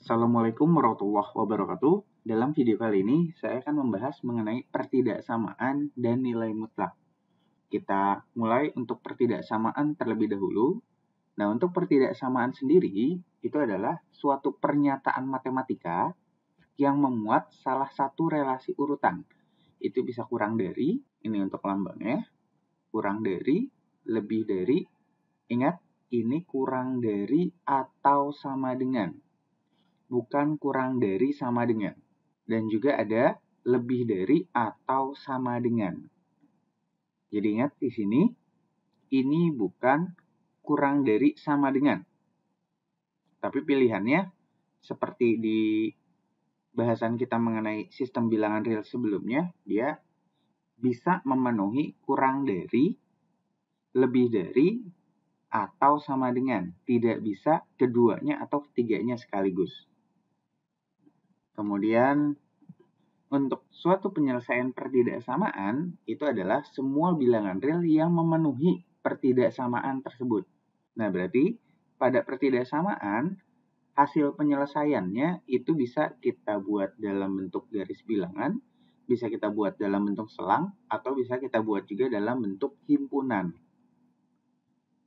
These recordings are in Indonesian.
Assalamualaikum warahmatullahi wabarakatuh. Dalam video kali ini, saya akan membahas mengenai pertidaksamaan dan nilai mutlak. Kita mulai untuk pertidaksamaan terlebih dahulu. Nah, untuk pertidaksamaan sendiri, itu adalah suatu pernyataan matematika yang memuat salah satu relasi urutan. Itu bisa kurang dari, ini untuk lambangnya, kurang dari, lebih dari, ingat, ini kurang dari atau sama dengan. Bukan kurang dari sama dengan. Dan juga ada lebih dari atau sama dengan. Jadi ingat di sini, ini bukan kurang dari sama dengan. Tapi pilihannya seperti di bahasan kita mengenai sistem bilangan real sebelumnya, dia bisa memenuhi kurang dari, lebih dari, atau sama dengan. Tidak bisa keduanya atau ketiganya sekaligus. Kemudian untuk suatu penyelesaian pertidaksamaan itu adalah semua bilangan real yang memenuhi pertidaksamaan tersebut. Nah, berarti pada pertidaksamaan hasil penyelesaiannya itu bisa kita buat dalam bentuk garis bilangan, bisa kita buat dalam bentuk selang, atau bisa kita buat juga dalam bentuk himpunan.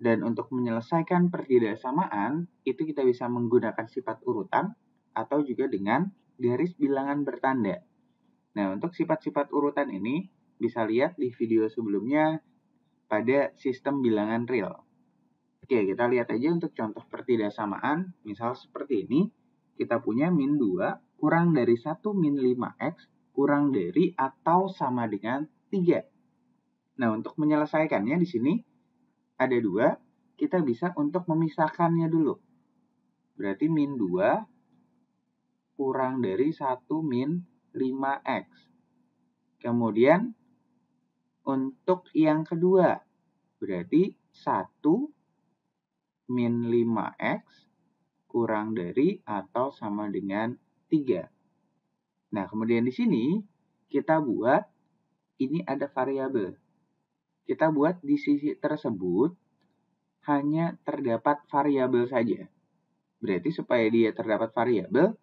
Dan untuk menyelesaikan pertidaksamaan itu kita bisa menggunakan sifat urutan atau juga dengan garis bilangan bertanda. Nah, untuk sifat-sifat urutan ini bisa lihat di video sebelumnya pada sistem bilangan real. Oke, kita lihat aja untuk contoh pertidaksamaan. Misal seperti ini, kita punya min 2 kurang dari 1 min 5x kurang dari atau sama dengan 3. Nah, untuk menyelesaikannya di sini ada 2, kita bisa untuk memisahkannya dulu. Berarti min 2 kurang dari 1 min 5x. Kemudian untuk yang kedua, berarti 1 min 5x kurang dari atau sama dengan 3. Nah, kemudian di sini kita buat, ini ada variabel. Kita buat di sisi tersebut hanya terdapat variabel saja. Berarti supaya dia terdapat variabel,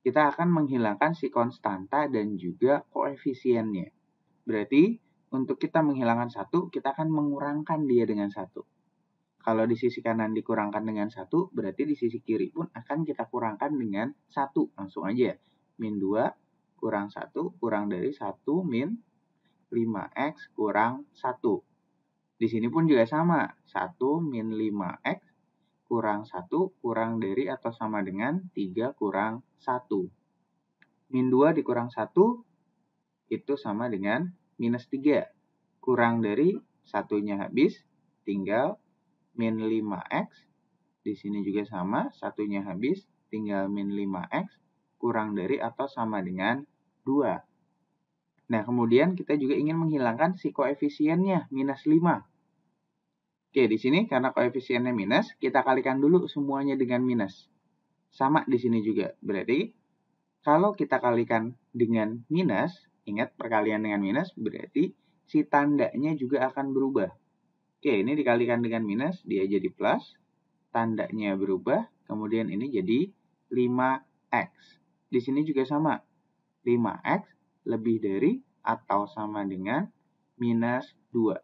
kita akan menghilangkan si konstanta dan juga koefisiennya. Berarti untuk kita menghilangkan 1, kita akan mengurangkan dia dengan 1. Kalau di sisi kanan dikurangkan dengan 1, berarti di sisi kiri pun akan kita kurangkan dengan 1. Langsung aja. Min 2 kurang 1 kurang dari 1 min 5x kurang 1. Di sini pun juga sama. 1 min 5x kurang 1 kurang dari atau sama dengan 3 kurang 1. Min 2 dikurang 1 itu sama dengan minus 3. Kurang dari satunya habis, tinggal min 5x. Di sini juga sama, satunya habis, tinggal min 5x. Kurang dari atau sama dengan 2. Nah, kemudian kita juga ingin menghilangkan si koefisiennya, minus 5. Oke, di sini karena koefisiennya minus, kita kalikan dulu semuanya dengan minus. Sama di sini juga. Berarti, kalau kita kalikan dengan minus, ingat perkalian dengan minus, berarti si tandanya juga akan berubah. Oke, ini dikalikan dengan minus, dia jadi plus. Tandanya berubah, kemudian ini jadi 5x. Di sini juga sama. 5x lebih dari atau sama dengan minus 2.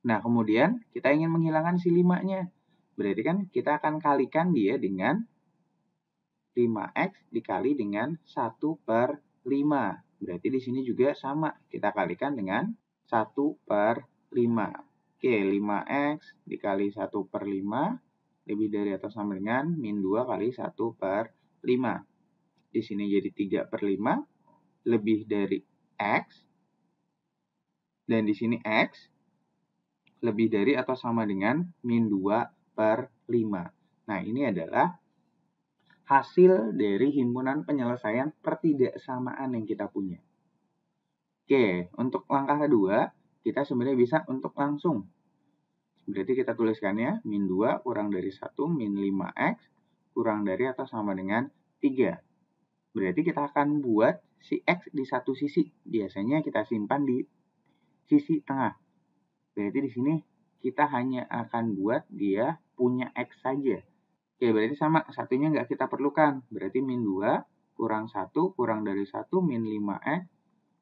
Nah, kemudian kita ingin menghilangkan si 5-nya. Berarti kan kita akan kalikan dia dengan 5x dikali dengan 1/5. Berarti di sini juga sama. Kita kalikan dengan 1/5. Oke, 5x dikali 1/5 lebih dari atau sama dengan min 2 kali 1/5. Di sini jadi 3/5 lebih dari x. Dan di sini x lebih dari atau sama dengan min 2/5. Nah, ini adalah hasil dari himpunan penyelesaian pertidaksamaan yang kita punya. Oke, untuk langkah kedua, kita sebenarnya bisa untuk langsung. Berarti kita tuliskannya, min 2 kurang dari 1 min 5x kurang dari atau sama dengan 3. Berarti kita akan buat si x di satu sisi. Biasanya kita simpan di sisi tengah. Berarti di sini kita hanya akan buat dia punya x saja. Oke, berarti sama. Satunya nggak kita perlukan. Berarti min 2 kurang 1 kurang dari 1 min 5x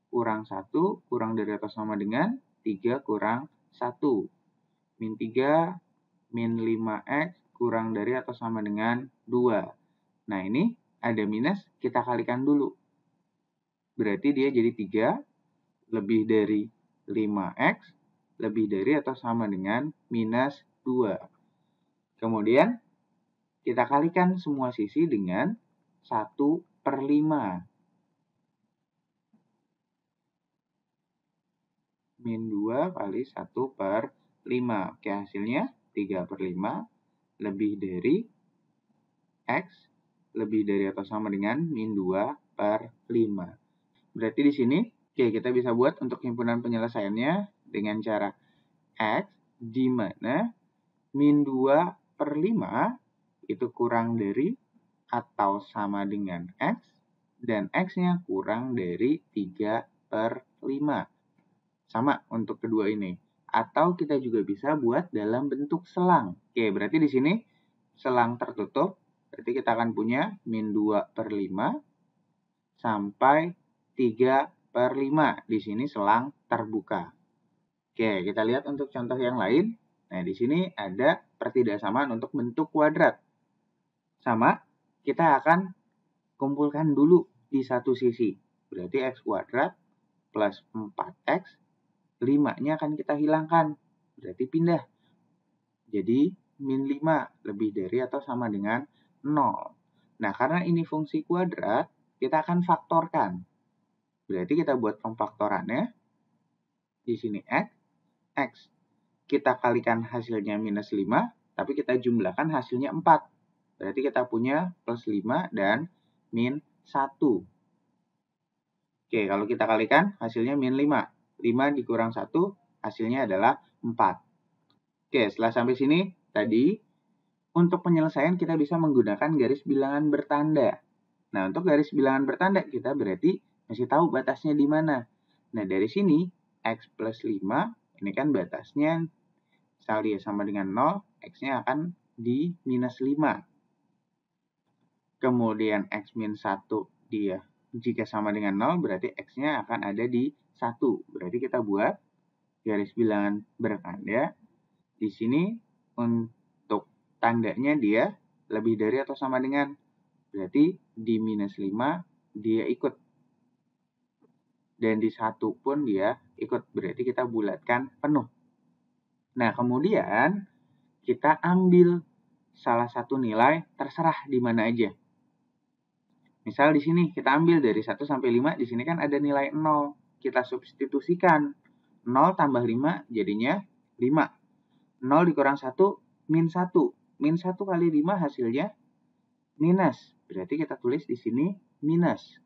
kurang 1 kurang dari atau sama dengan 3 kurang 1. Min 3 min 5x kurang dari atau sama dengan 2. Nah, ini ada minus, kita kalikan dulu. Berarti dia jadi 3 lebih dari 5x lebih dari atau sama dengan minus 2. Kemudian, kita kalikan semua sisi dengan 1/5. Min 2 kali 1/5. Oke, hasilnya 3/5 lebih dari X lebih dari atau sama dengan min 2/5. Berarti di sini, oke, kita bisa buat untuk himpunan penyelesaiannya dengan cara X, di mana min 2/5 itu kurang dari atau sama dengan X, dan X-nya kurang dari 3/5. Sama untuk kedua ini. Atau kita juga bisa buat dalam bentuk selang. Oke, berarti di sini selang tertutup. Berarti kita akan punya min 2/5 sampai 3/5. Di sini selang terbuka. Oke, kita lihat untuk contoh yang lain. Nah, di sini ada pertidaksamaan untuk bentuk kuadrat. Sama, kita akan kumpulkan dulu di satu sisi. Berarti x kuadrat plus 4x, 5-nya akan kita hilangkan. Berarti pindah. Jadi, min 5 lebih dari atau sama dengan 0. Nah, karena ini fungsi kuadrat, kita akan faktorkan. Berarti kita buat pemfaktorannya. Di sini x. Kita kalikan hasilnya minus 5, tapi kita jumlahkan hasilnya 4. Berarti kita punya plus 5 dan min 1. Oke, kalau kita kalikan hasilnya min 5. 5 dikurang 1, hasilnya adalah 4. Oke, setelah sampai sini, tadi untuk penyelesaian kita bisa menggunakan garis bilangan bertanda. Nah, untuk garis bilangan bertanda kita berarti masih tahu batasnya di mana. Nah, dari sini, x plus 5, ini kan batasnya, misal dia sama dengan 0, x-nya akan di minus 5. Kemudian x min 1 dia jika sama dengan 0, berarti x-nya akan ada di 1. Berarti kita buat garis bilangan bertanda. Di sini untuk tandanya dia lebih dari atau sama dengan. Berarti di minus 5 dia ikut. Dan di 1 pun dia ikut. Berarti kita bulatkan penuh. Nah, kemudian kita ambil salah satu nilai terserah di mana aja. Misal di sini kita ambil dari 1 sampai 5, di sini kan ada nilai 0. Kita substitusikan. 0 tambah 5 jadinya 5. 0 dikurang 1, min 1. Min 1 kali 5 hasilnya minus. Berarti kita tulis di sini minus.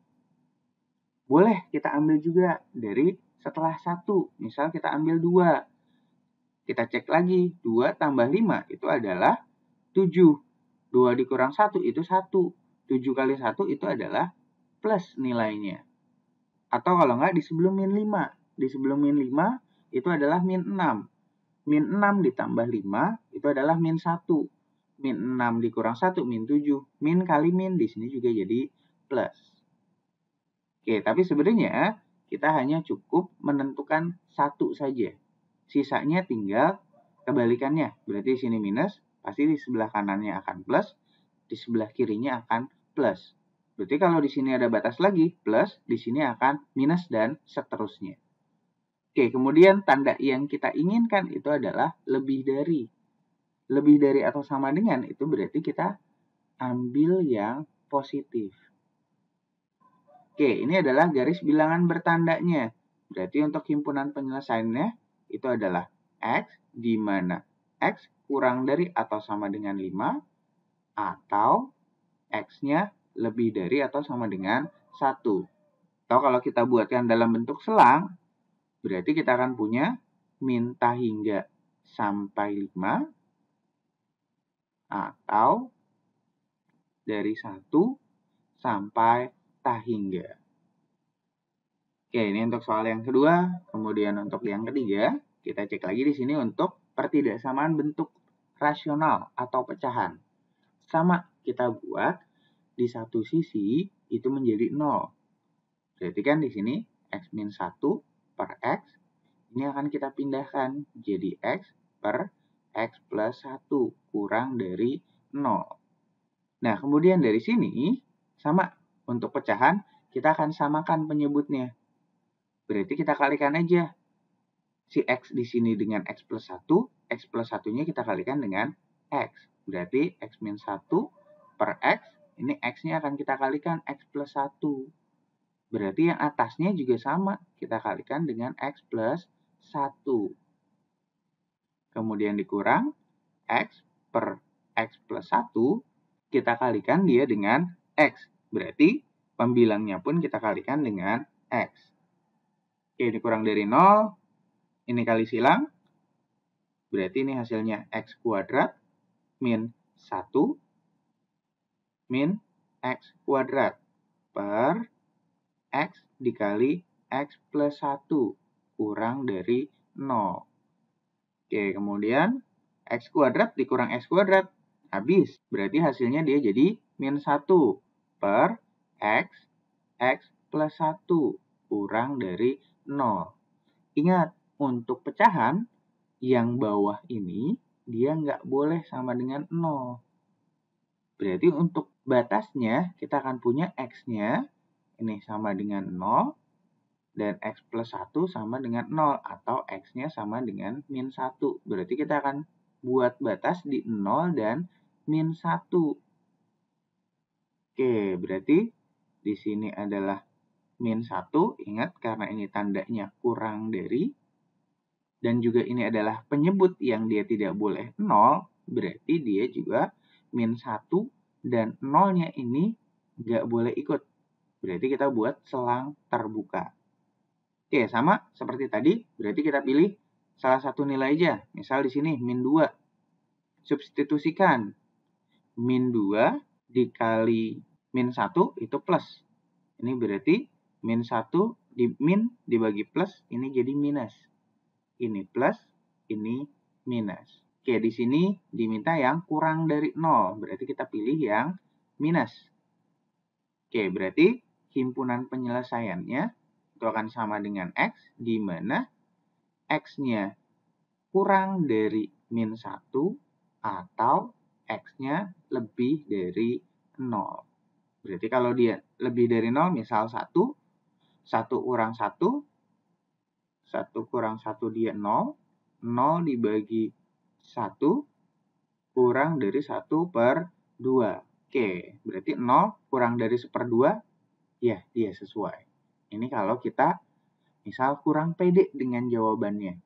Boleh kita ambil juga dari setelah 1. Misal kita ambil 2. Kita cek lagi. 2 tambah 5 itu adalah 7. 2 dikurang 1 itu 1. 7 kali 1 itu adalah plus nilainya. Atau kalau enggak di sebelum min 5. Di sebelum min 5 itu adalah min 6. Min 6 ditambah 5 itu adalah min 1. Min 6 dikurang 1, min 7. Min kali min di sini juga jadi plus. Oke, tapi sebenarnya kita hanya cukup menentukan 1 saja. Sisanya tinggal kebalikannya. Berarti di sini minus, pasti di sebelah kanannya akan plus, di sebelah kirinya akan plus. Berarti kalau di sini ada batas lagi, plus, di sini akan minus dan seterusnya. Oke, kemudian tanda yang kita inginkan itu adalah lebih dari. Lebih dari atau sama dengan itu berarti kita ambil yang positif. Oke, ini adalah garis bilangan bertandanya. Berarti untuk himpunan penyelesaiannya itu adalah x, di mana x kurang dari atau sama dengan 5, atau x-nya lebih dari atau sama dengan 1. Atau kalau kita buatkan dalam bentuk selang, berarti kita akan punya minta hingga sampai 5, atau dari 1 sampai tak hingga. Oke, ini untuk soal yang kedua. Kemudian untuk yang ketiga, kita cek lagi di sini untuk pertidaksamaan bentuk rasional atau pecahan. sama kita buat di satu sisi itu menjadi 0. Berarti kan di sini X min 1 per X, ini akan kita pindahkan jadi X per X plus 1 kurang dari 0. Nah, kemudian dari sini sama untuk pecahan kita akan samakan penyebutnya. Berarti kita kalikan aja si X di sini dengan X plus 1, X plus 1-nya kita kalikan dengan X. Berarti X min 1 per X, ini X-nya akan kita kalikan X plus 1. Berarti yang atasnya juga sama, kita kalikan dengan X plus 1. Kemudian dikurang X per X plus 1, kita kalikan dia dengan X. Berarti pembilangnya pun kita kalikan dengan X. Oke, dikurang dari 0, ini kali silang. Berarti ini hasilnya X kuadrat min 1 min X kuadrat per X dikali X plus 1 kurang dari 0. Oke, kemudian X kuadrat dikurang X kuadrat. Habis. Berarti hasilnya dia jadi min 1 per X plus 1 kurang dari 0. Ingat, untuk pecahan yang bawah ini dia nggak boleh sama dengan 0. Berarti untuk batasnya kita akan punya X-nya ini sama dengan 0 dan X plus 1 sama dengan 0 atau X-nya sama dengan min 1. Berarti kita akan buat batas di 0 dan min 1. Oke, berarti di sini adalah min 1. Ingat, karena ini tandanya kurang dari. Dan juga ini adalah penyebut yang dia tidak boleh 0. Berarti dia juga min 1 dan 0-nya ini nggak boleh ikut. Berarti kita buat selang terbuka. Oke, sama seperti tadi. Berarti kita pilih salah satu nilai aja. Misal di sini min 2. Substitusikan. Min 2 dikali min 1 itu plus. Ini berarti min 1 dibagi plus, ini jadi minus. Ini plus, ini minus. Oke, di sini diminta yang kurang dari 0. Berarti kita pilih yang minus. Oke, berarti himpunan penyelesaiannya itu akan sama dengan X, di mana X-nya kurang dari min 1 atau X-nya lebih dari 0. Berarti kalau dia lebih dari 0, misal 1 kurang 1, 1 kurang 1 dia 0, 0 dibagi 1 kurang dari 1 per 2. Oke, berarti 0 kurang dari 1/2, ya dia sesuai. Ini kalau kita misal kurang pede dengan jawabannya.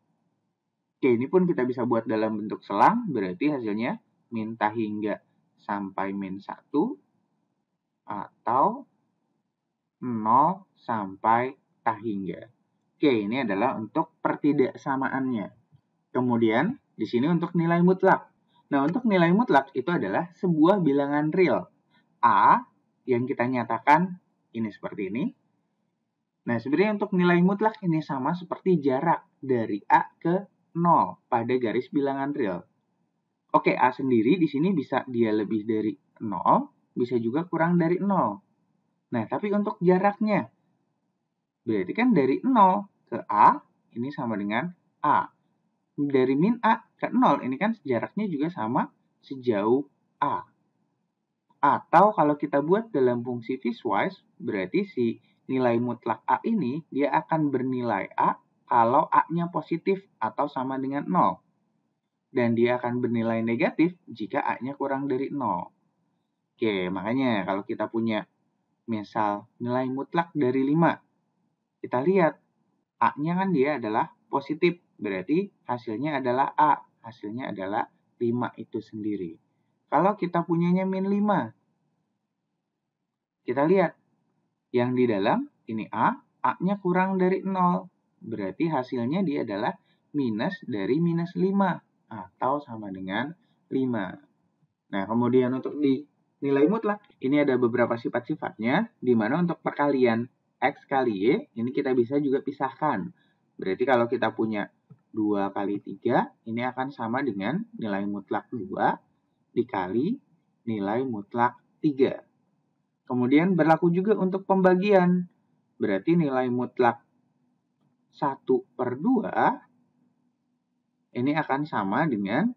Oke, ini pun kita bisa buat dalam bentuk selang, berarti hasilnya min tak hingga sampai min 1 atau 0 sampai tak hingga. Oke, ini adalah untuk pertidaksamaannya. Kemudian, di sini untuk nilai mutlak. Nah, untuk nilai mutlak itu adalah sebuah bilangan real. A yang kita nyatakan ini seperti ini. Nah, sebenarnya untuk nilai mutlak ini sama seperti jarak dari A ke 0 pada garis bilangan real. Oke, A sendiri di sini bisa dia lebih dari 0, bisa juga kurang dari 0. Nah, tapi untuk jaraknya, berarti kan dari 0 ke A, ini sama dengan A. Dari min A ke 0, ini kan jaraknya juga sama sejauh A. Atau kalau kita buat dalam fungsi piecewise, berarti si nilai mutlak A ini, dia akan bernilai A kalau A-nya positif atau sama dengan 0. Dan dia akan bernilai negatif jika A-nya kurang dari 0. Oke, makanya kalau kita punya misal nilai mutlak dari 5, kita lihat A-nya kan dia adalah positif, berarti hasilnya adalah A, hasilnya adalah 5 itu sendiri. Kalau kita punyanya min 5, kita lihat yang di dalam ini A-nya kurang dari 0, berarti hasilnya dia adalah minus dari minus 5 atau sama dengan 5. Nah, kemudian untuk di nilai mutlak, ini ada beberapa sifat-sifatnya, di mana untuk perkalian X kali Y, ini kita bisa juga pisahkan. Berarti kalau kita punya 2 kali 3, ini akan sama dengan nilai mutlak 2 dikali nilai mutlak 3. Kemudian berlaku juga untuk pembagian. Berarti nilai mutlak 1/2 ini akan sama dengan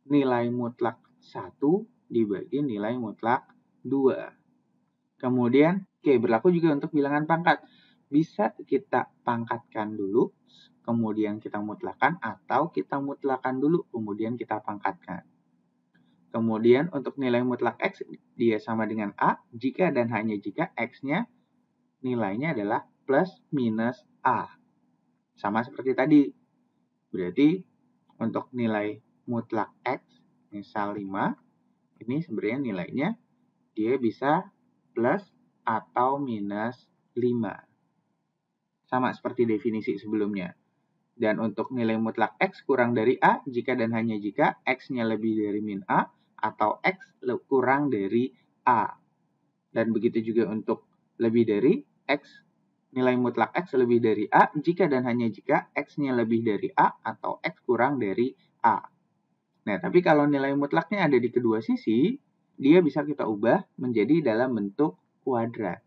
nilai mutlak 1 dibagi nilai mutlak 2. Kemudian, berlaku juga untuk bilangan pangkat. Bisa kita pangkatkan dulu, kemudian kita mutlakkan, atau kita mutlakkan dulu, kemudian kita pangkatkan. Kemudian untuk nilai mutlak X, dia sama dengan A, jika dan hanya jika X-nya nilainya adalah plus minus A. Sama seperti tadi. Berarti untuk nilai mutlak X, misal 5, ini sebenarnya nilainya dia bisa plus atau minus 5. Sama seperti definisi sebelumnya. Dan untuk nilai mutlak X kurang dari A, jika dan hanya jika X-nya lebih dari min A, atau X kurang dari A. Dan begitu juga untuk lebih dari X, nilai mutlak X lebih dari A, jika dan hanya jika X-nya lebih dari A, atau X kurang dari A. Nah, tapi kalau nilai mutlaknya ada di kedua sisi, dia bisa kita ubah menjadi dalam bentuk kuadrat.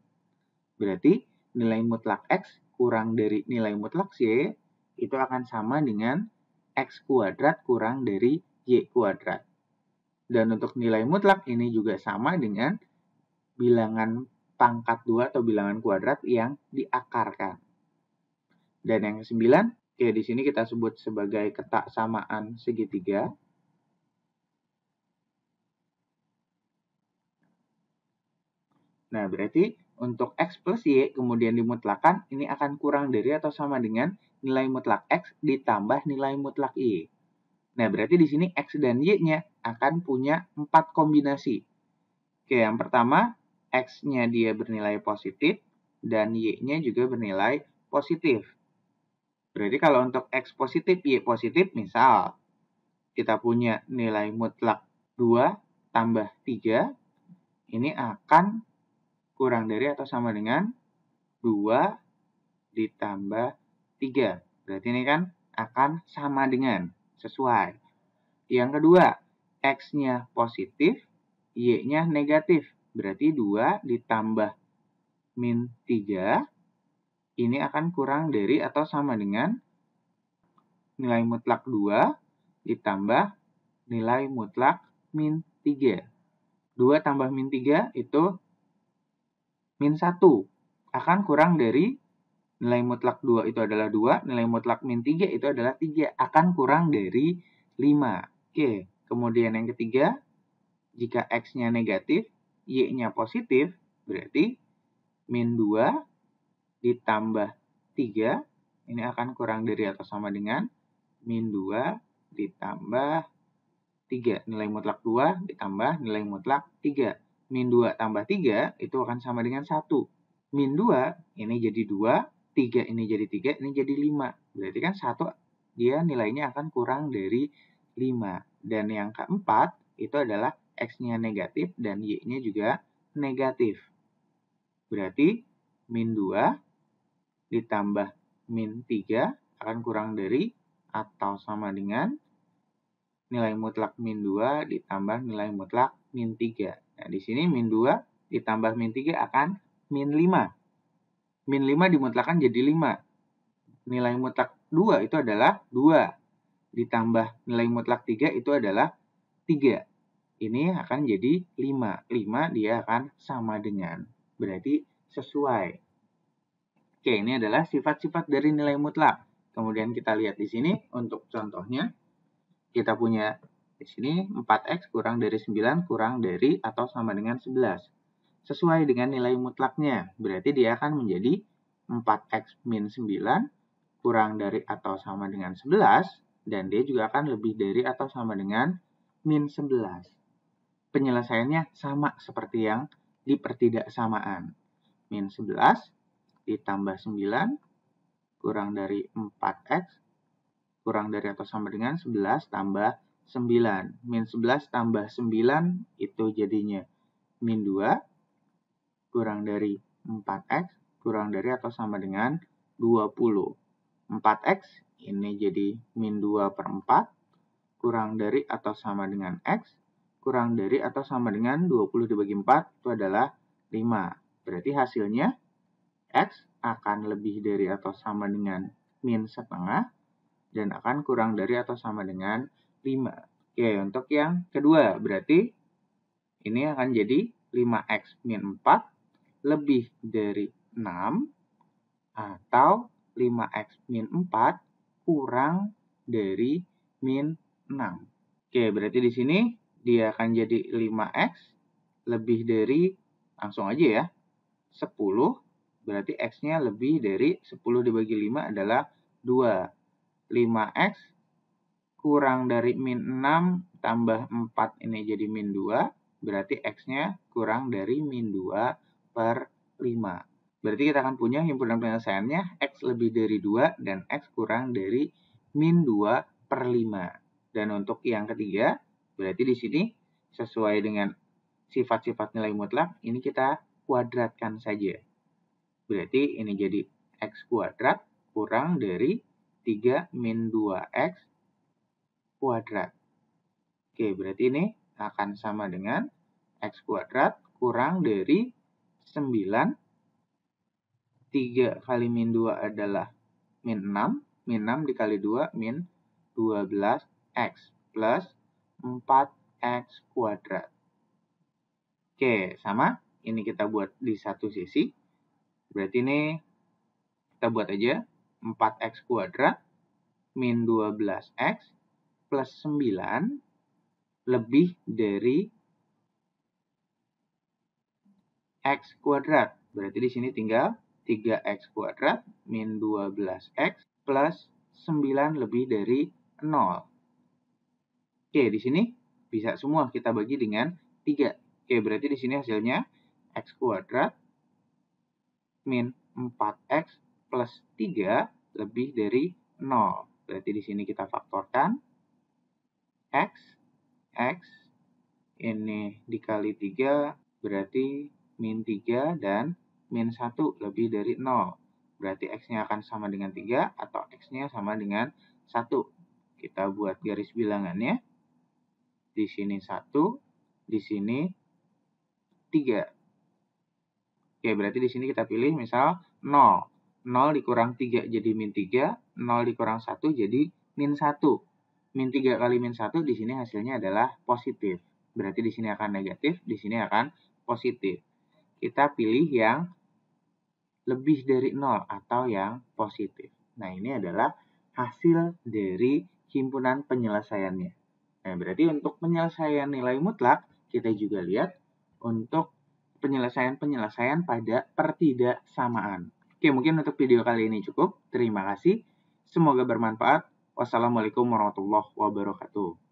Berarti nilai mutlak X kurang dari nilai mutlak Y itu akan sama dengan X kuadrat kurang dari Y kuadrat. Dan untuk nilai mutlak ini juga sama dengan bilangan pangkat 2 atau bilangan kuadrat yang diakarkan. Dan yang ke-9, di sini kita sebut sebagai ketak samaan segitiga. Nah, berarti untuk X plus Y kemudian dimutlakan, ini akan kurang dari atau sama dengan nilai mutlak X ditambah nilai mutlak Y. Nah, berarti di sini X dan Y-nya akan punya 4 kombinasi. Yang pertama, X-nya dia bernilai positif, dan Y-nya juga bernilai positif. Berarti kalau untuk X positif, Y positif, misal kita punya nilai mutlak 2 tambah 3, ini akan kurang dari atau sama dengan 2 ditambah 3. Berarti ini kan akan sama dengan, sesuai. Yang kedua, X-nya positif, Y-nya negatif. Berarti 2 ditambah min 3, ini akan kurang dari atau sama dengan nilai mutlak 2 ditambah nilai mutlak min 3. 2 tambah min 3 itu min 1. Akan kurang dari nilai mutlak 2 itu adalah 2, nilai mutlak min 3 itu adalah 3. Akan kurang dari 5. Kemudian yang ketiga, jika X-nya negatif, Y-nya positif, berarti min 2 ditambah 3, ini akan kurang dari atau sama dengan min 2 ditambah 3. Nilai mutlak 2 ditambah nilai mutlak 3. Min 2 tambah 3 itu akan sama dengan 1. Min 2 ini jadi 2, 3 ini jadi 3, ini jadi 5. Berarti kan 1 dia nilainya akan kurang dari 5. Dan yang keempat itu adalah X-nya negatif dan Y-nya juga negatif. Berarti min 2 ditambah min 3 akan kurang dari atau sama dengan nilai mutlak min 2 ditambah nilai mutlak min 3. Nah, di sini min 2 ditambah min 3 akan min 5. Min 5 dimutlakkan jadi 5. Nilai mutlak 2 itu adalah 2. Ditambah nilai mutlak 3 itu adalah 3. Ini akan jadi 5. 5 dia akan sama dengan. Berarti sesuai. Ini adalah sifat-sifat dari nilai mutlak. Kemudian kita lihat di sini untuk contohnya. Kita punya di sini 4X kurang dari 9 kurang dari atau sama dengan 11. Sesuai dengan nilai mutlaknya. Berarti dia akan menjadi 4X min 9 kurang dari atau sama dengan 11. Dan dia juga akan lebih dari atau sama dengan min 11. Penyelesaiannya sama seperti yang di pertidaksamaan. Min 11 ditambah 9 kurang dari 4X kurang dari atau sama dengan 11 tambah 9. Min 11 tambah 9 itu jadinya min 2 kurang dari 4X kurang dari atau sama dengan 20. 4X ini jadi min 2/4 kurang dari atau sama dengan X kurang dari atau sama dengan 20 dibagi 4 itu adalah 5. Berarti hasilnya X akan lebih dari atau sama dengan min setengah dan akan kurang dari atau sama dengan 5. Oke, untuk yang kedua berarti ini akan jadi 5X min 4 lebih dari 6 atau 5X min 4 kurang dari min 6. Oke, berarti di sini dia akan jadi 5X lebih dari, langsung aja ya, 10. Berarti X-nya lebih dari 10 dibagi 5 adalah 2. 5X kurang dari min 6 tambah 4 ini jadi min 2. Berarti X-nya kurang dari min 2 per 5. Berarti kita akan punya himpunan penyelesaiannya X lebih dari 2 dan X kurang dari min 2 per 5. Dan untuk yang ketiga, berarti di sini sesuai dengan sifat-sifat nilai mutlak, ini kita kuadratkan saja. Berarti ini jadi X kuadrat kurang dari 3 min 2X kuadrat. Oke, berarti ini akan sama dengan X kuadrat kurang dari 9. 3 kali min 2 adalah min 6. Min 6 dikali 2, min 12X plus 4X kuadrat. Oke, sama. Ini kita buat di satu sisi. Berarti ini kita buat aja 4X kuadrat min 12X plus 9 lebih dari X kuadrat. Berarti di sini tinggal 3X kuadrat min 12X plus 9 lebih dari 0. Oke, di sini bisa semua kita bagi dengan 3. Oke, berarti di sini hasilnya X kuadrat min 4X plus 3 lebih dari 0. Berarti di sini kita faktorkan X ini dikali 3 berarti min 3 dan min 1 lebih dari 0. Berarti X-nya akan sama dengan 3 atau X-nya sama dengan 1. Kita buat garis bilangannya. Di sini 1, di sini 3. Oke, berarti di sini kita pilih misal 0. 0 dikurang 3 jadi min 3, 0 dikurang 1 jadi min 1. Min 3 kali min 1 di sini hasilnya adalah positif. Berarti di sini akan negatif, di sini akan positif. Kita pilih yang lebih dari 0 atau yang positif. Nah, ini adalah hasil dari himpunan penyelesaiannya. Nah, berarti untuk penyelesaian nilai mutlak, kita juga lihat untuk penyelesaian-penyelesaian pada pertidaksamaan. Oke, mungkin untuk video kali ini cukup. Terima kasih. Semoga bermanfaat. Wassalamualaikum warahmatullahi wabarakatuh.